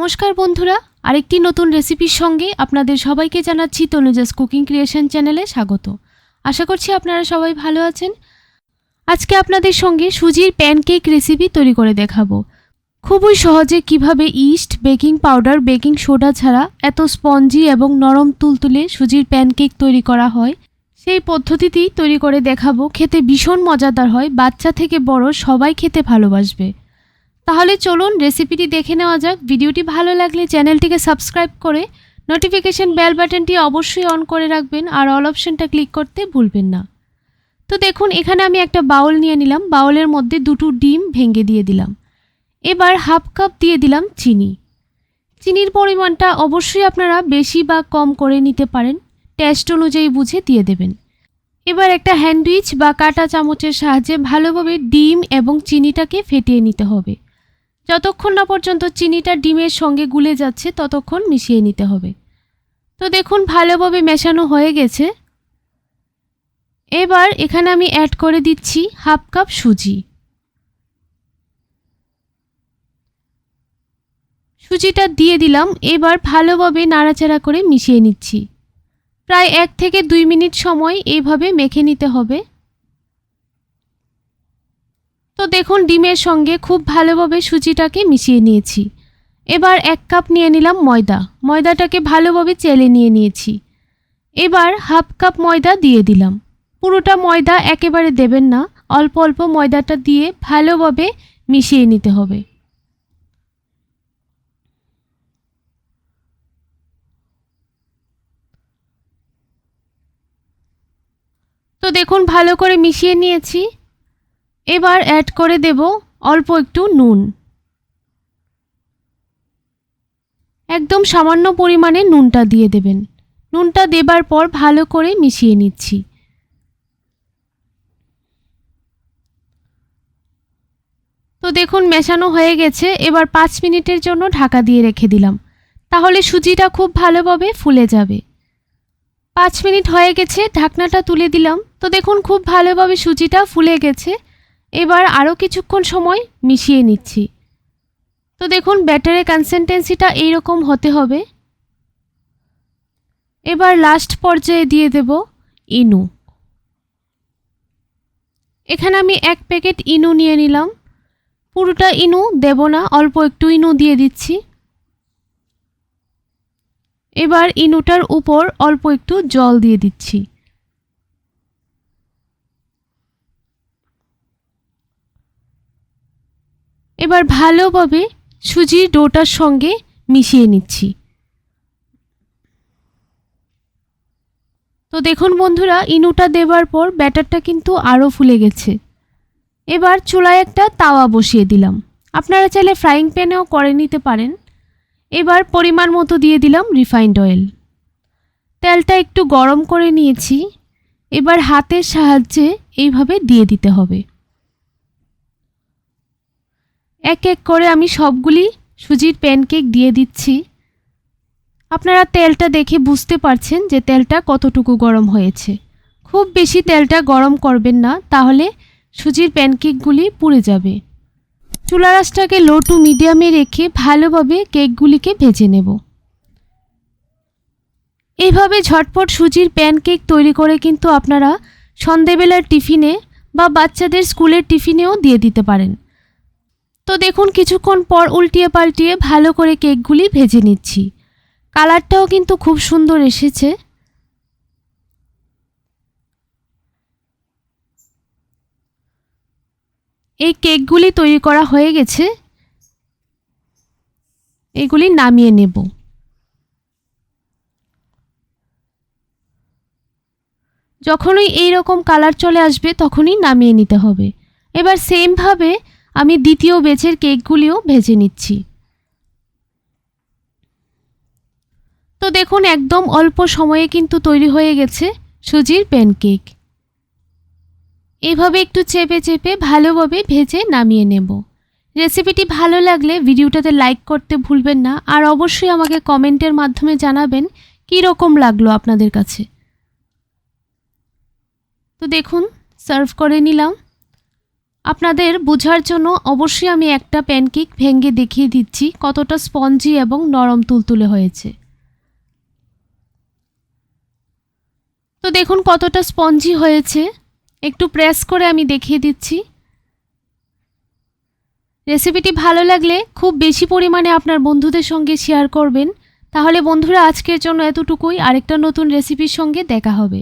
নমস্কার বন্ধুরা, আরেকটি নতুন রেসিপির সঙ্গে আপনাদের সবাইকে জানাচ্ছি তনুজাস কুকিং ক্রিয়েশন চ্যানেলে স্বাগত। আশা করছি আপনারা সবাই ভালো আছেন। আজকে আপনাদের সঙ্গে সুজির প্যানকেক রেসিপি তৈরি করে দেখাবো। খুবই সহজে কিভাবে east, baking powder, baking soda ছাড়া এত স্পঞ্জি এবং নরম তুলতুলে সুজির প্যানকেক তৈরি করা হয় সেই পদ্ধতিতেই তৈরি করে দেখাবো। খেতে ভীষণ মজাদার হয়, বাচ্চা থেকে বড় সবাই খেতে ভালোবাসবে। তাহলে চলুন রেসিপিটি দেখে নেওয়া যাক। ভিডিওটি ভালো লাগলে চ্যানেলটিকে সাবস্ক্রাইব করে নোটিফিকেশন বেল বাটনটি অবশ্যই অন করে রাখবেন আর অল অপশনটা ক্লিক করতে ভুলবেন না। তো দেখুন, এখানে আমি একটা বাউল নিয়ে নিলাম। বাউলের মধ্যে দুটো ডিম ভেঙে দিয়ে দিলাম। এবার হাফ কাপ দিয়ে দিলাম চিনি। চিনির পরিমাণটা অবশ্যই আপনারা বেশি বা কম করে নিতে পারেন, টেস্ট অনুযায়ী বুঝে দিয়ে দেবেন। এবার একটা হ্যান্ডউইচ বা কাঁটা চামচের সাহায্যে ভালোভাবে ডিম এবং চিনিটাকে ফেটিয়ে নিতে হবে। যতক্ষণ না পর্যন্ত চিনিটা ডিমের সঙ্গে গুলে যাচ্ছে ততক্ষণ মিশিয়ে নিতে হবে। তো দেখুন, ভালোভাবে মেশানো হয়ে গেছে। এবার এখানে আমি অ্যাড করে দিচ্ছি হাফ কাপ সুজি। সুজিটা দিয়ে দিলাম। এবার ভালোভাবে নাড়াচাড়া করে মিশিয়ে নিচ্ছি। প্রায় 1 থেকে 2 মিনিট সময় এইভাবে মেখে নিতে হবে। তো দেখুন, ডিমের সঙ্গে খুব ভালোভাবে সুজিটাকে মিশিয়ে নিয়েছি। এবার 1 কাপ নিয়ে নিলাম ময়দা। ময়দাটাকে ভালোভাবে চেলে নিয়েছি। এবার হাফ কাপ ময়দা দিয়ে দিলাম। পুরোটা ময়দা একেবারে দেবেন না, অল্প অল্প ময়দাটা দিয়ে ভালোভাবে মিশিয়ে নিতে হবে। তো দেখুন, ভালো করে মিশিয়ে নিয়েছি। এবার অ্যাড করে দেব অল্প একটু নুন। একদম সামান্য পরিমাণে নুনটা দিয়ে দেবেন। নুনটা দেবার পর ভালো করে মিশিয়ে নিচ্ছি। তো দেখুন, মেশানো হয়ে গেছে। এবার 5 মিনিটের জন্য ঢাকা দিয়ে রেখে দিলাম। তাহলে সুজিটা খুব ভালোভাবে ফুলে যাবে। 5 মিনিট হয়ে গেছে, ঢাকনাটা তুলে দিলাম। তো দেখুন, খুব ভালোভাবে সুজিটা ফুলে গেছে। এবার আরও কিছুক্ষণ সময় মিশিয়ে নিচ্ছি। তো দেখুন, ব্যাটারের কনসিস্টেন্সিটা এইরকম হতে হবে। এবার লাস্ট পর্যায়ে দিয়ে দেব ইনো। এখানে আমি 1 প্যাকেট ইনো নিয়ে নিলাম। পুরোটা ইনো দেব না, অল্প একটু ইনো দিয়ে দিচ্ছি। এবার ইনোটার উপর অল্প একটু জল দিয়ে দিচ্ছি। এবার ভালোভাবে সুজির ডোটার সঙ্গে মিশিয়ে নিচ্ছি। তো দেখুন বন্ধুরা, ইনোটা দেবার পর ব্যাটারটা কিন্তু আরও ফুলে গেছে। এবার চুলায় একটা তাওয়া বসিয়ে দিলাম। আপনারা চাইলে ফ্রাইং প্যানেও করে নিতে পারেন। এবার পরিমাণ মতো দিয়ে দিলাম রিফাইন্ড অয়েল। তেলটা একটু গরম করে নিয়েছি। এবার হাতের সাহায্যে এইভাবে দিয়ে দিতে হবে। এক এক করে আমি সবগুলি সুজির প্যানকেক দিয়ে দিচ্ছি। আপনারা তেলটা দেখে বুঝতে পারছেন যে তেলটা কতটুকু গরম হয়েছে। খুব বেশি তেলটা গরম করবেন না, তাহলে সুজির প্যানকেকগুলি পুড়ে যাবে। চুলার আঁচটাকে লো টু মিডিয়ামে রেখে ভালোভাবে কেকগুলিকে ভেজে নেব। এইভাবে ঝটপট সুজির প্যানকেক তৈরি করে কিন্তু আপনারা সন্ধেবেলার টিফিনে বা বাচ্চাদের স্কুলের টিফিনেও দিয়ে দিতে পারেন। তো দেখুন, কিছুক্ষণ পর উল্টিয়ে পাল্টিয়ে ভালো করে কেকগুলি ভেজে নিচ্ছি। কালারটাও কিন্তু খুব সুন্দর এসেছে। এই কেকগুলি তৈরি করা হয়ে গেছে। এগুলি নামিয়ে নেব। যখনই এই রকম কালার চলে আসবে তখনই নামিয়ে নিতে হবে। এবার সেমভাবে আমি দ্বিতীয় ব্যাচের কেকগুলিও ভেজে নিচ্ছি। তো দেখুন, একদম অল্প সময়ে কিন্তু তৈরি হয়ে গেছে সুজির প্যানকেক। এভাবে একটু চেপে চেপে ভালোভাবে ভেজে নামিয়ে নেব। রেসিপিটি ভালো লাগলে ভিডিওটাতে লাইক করতে ভুলবেন না, আর অবশ্যই আমাকে কমেন্টের মাধ্যমে জানাবেন কী রকম লাগলো আপনাদের কাছে। তো দেখুন, সার্ভ করে নিলাম। আপনাদের বোঝার জন্য অবশ্যই আমি একটা প্যানকেক ভেঙে দেখিয়ে দিচ্ছি কতটা স্পঞ্জি এবং নরম তুলতুলে হয়েছে। তো দেখুন কতটা স্পঞ্জি হয়েছে, একটু প্রেস করে আমি দেখিয়ে দিচ্ছি। রেসিপিটি ভালো লাগলে খুব বেশি পরিমাণে আপনার বন্ধুদের সঙ্গে শেয়ার করবেন। তাহলে বন্ধুরা আজকের জন্য এতটুকুই, আরেকটা নতুন রেসিপির সঙ্গে দেখা হবে।